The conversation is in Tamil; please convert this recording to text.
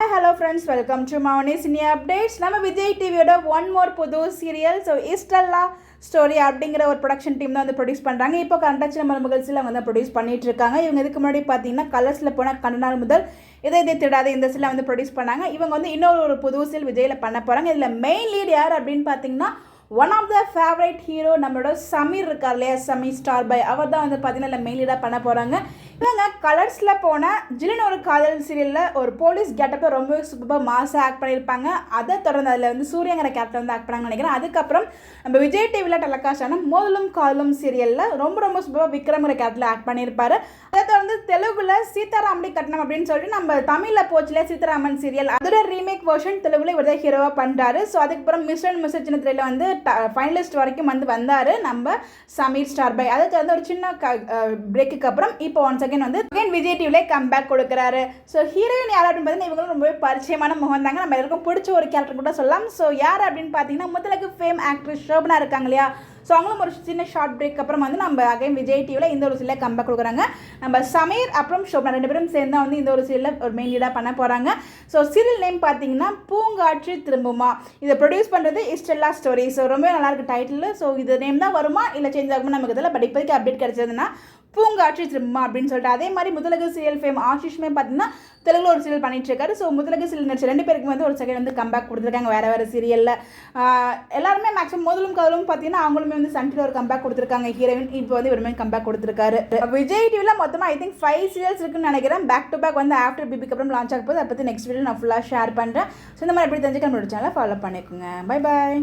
Hello friends, welcome to Mavani Cine Updates. நம்ம விஜய் டிவியோட ஒன் மோர் புது சீரியல் இஸ்டெல்லா ஸ்டோரி அப்படிங்கிற ஒரு ப்ரொடக்ஷன் டீம் தான் வந்து ப்ரொடியூஸ் பண்ணுறாங்க. இப்போ கரண்டாக சின்ன மருமகள்ஸில் அவங்க தான் ப்ரொடியூஸ் பண்ணிட்டு இருக்காங்க. இவங்க இதுக்கு முன்னாடி பார்த்தீங்கன்னா கலர்ஸில் போன கண்ட நாள் முதல் இதை திடாத இந்த சீலை வந்து ப்ரொடியூஸ் பண்ணாங்க. இவங்க வந்து இன்னொரு புது சீல் விஜயில் பண்ண போகிறாங்க. இதில் மெயின் லீட் யார் அப்படின்னு பார்த்தீங்கன்னா one of the favourite hero நம்மளோட சமீர் இருக்கார் இல்லையா, சமீர் ஸ்டார் பாய், அவர் தான் வந்து பார்த்தீங்கன்னா மெயின் லீடாக பண்ண போகிறாங்க. இவங்க கலர்ஸில் போன ஜிலின் ஒரு காதல் சீரியலில் ஒரு போலீஸ் கேட்டப்பை ரொம்ப சூப்பராக மாசாக ஆக்ட் பண்ணியிருப்பாங்க. அதை தொடர்ந்து அதில் வந்து சூரியங்கிற கேரக்டர் வந்து ஆக்ட் பண்ணாங்கன்னு நினைக்கிறேன். அதுக்கப்புறம் நம்ம விஜய் டிவியில் டெலகாஸ்டான மோதலும் காதலும் சீரியலில் ரொம்ப சூப்பராக விக்ரம்ங்கிற கேரக்டரில் ஆக்ட் பண்ணியிருப்பார். அதை தொடர்ந்து தெலுங்குல சீதாராமடி கட்டணம் அப்படின்னு சொல்லிட்டு நம்ம தமிழில் போச்சுல சீதாராமன் சீரியல், அதோட ரீமேக் வெர்ஷன் தெலுங்குல இவர் தான் ஹீரோவாக பண்ணுறாரு. ஸோ அதுக்கப்புறம் மிஸ்டர் அண்ட் மிஸ்டர் சின்ன திரையில் வந்து ஃபைனலிஸ்ட் வரைக்கும் வந்து வந்தார் நம்ம சமீர் ஸ்டார் பாய். அதை தொடர்ந்து ஒரு சின்ன பிரேக்குக்கு அப்புறம் இப்போ ஒன்ஸ் அகைன் வந்து விஜய் டிவிலே கம்பேக் கொடுக்குறாரு. ஸோ ஹீரோயின் யார் அப்படின்னு பார்த்தீங்கன்னா இவங்களும் ரொம்பவே பரிச்சயமான முகம் தாங்க. நம்ம எல்லாருக்கும் பிடிச்ச ஒரு கேரக்டர் கூட சொல்லலாம். ஸோ யார் அப்படின்னு பார்த்தீங்கன்னா முதலுக்கு ஃபேம் ஆக்ட்ரஸ் ஷோபனா இருக்காங்க இல்லையா, ஸோ அவங்களும் ஒரு சின்ன ஷார்ட் பிரேக் அப்புறம் வந்து நம்ம அகைன் விஜய் டிவியில் இந்த ஒரு சீரியல் கம்பேக் கொடுக்குறாங்க. நம்ம சமீர் அப்புறம் ஷோபனா ரெண்டு பேரும் சேர்ந்து வந்து இந்த ஒரு சீரியலில் ஒரு மெயின் லீடாக பண்ண போகிறாங்க. ஸோ சீரியல் நேம் பார்த்தீங்கன்னா பூங்காற்று திரும்புமா. இதை ப்ரொடியூஸ் பண்ணுறது இஸ்டெல்லா ஸ்டோரி. ஸோ ரொம்ப நல்லா இருக்கு டைட்டில். ஸோ இது நேம் தான் வருமா இல்லை சேஞ்ச் ஆகுமா நமக்கு இதில், பட் இப்போதைக்கு அப்டேட் கிடைச்சதுன்னா பூங்காற்று திரும்புமா அப்படின்னு சொல்லிட்டு. அதே மாதிரி முதலகு சீரியல் ஃபேம் ஆஷிஷ்மே பார்த்தீங்கன்னா தெலுங்குல ஒரு சீரியல் பண்ணிட்டு இருக்காரு. ஸோ முதலகு சீரியல் நடிச்ச ரெண்டு பேருக்கு வந்து ஒரு செகண்ட் வந்து கம்பேக் கொடுத்துருக்காங்க வேறு சீரியலில். எல்லாருமே மேக்ஸிமம் மோதலும் காதலும் பார்த்தீங்கன்னா அவங்களுமே வந்து சன் டிவியில் ஒரு கம்பேக் கொடுத்துருக்காங்க. ஹீரோயின் இப்போ வந்து இவருமே கம்பேக் கொடுத்துருக்காரு. விஜய் டிவியில் மொத்தமாக ஐ திங்க் 5 சீரியல்ஸ் இருக்குன்னு நினைக்கிறேன். பேக் டு பேக் வந்து ஆஃப்டர் பிபிக்கு அப்புறம் லான்ச் ஆக போது. அதை பற்றி நெக்ஸ்ட் வீடியோ நான் ஃபுல்லாக ஷேர் பண்ணுறேன். ஸோ இந்த மாதிரி எப்படி தெரிஞ்சுக்க நம்மளோட சேனலை ஃபாலோ பண்ணிக்கோங்க. Bye bye.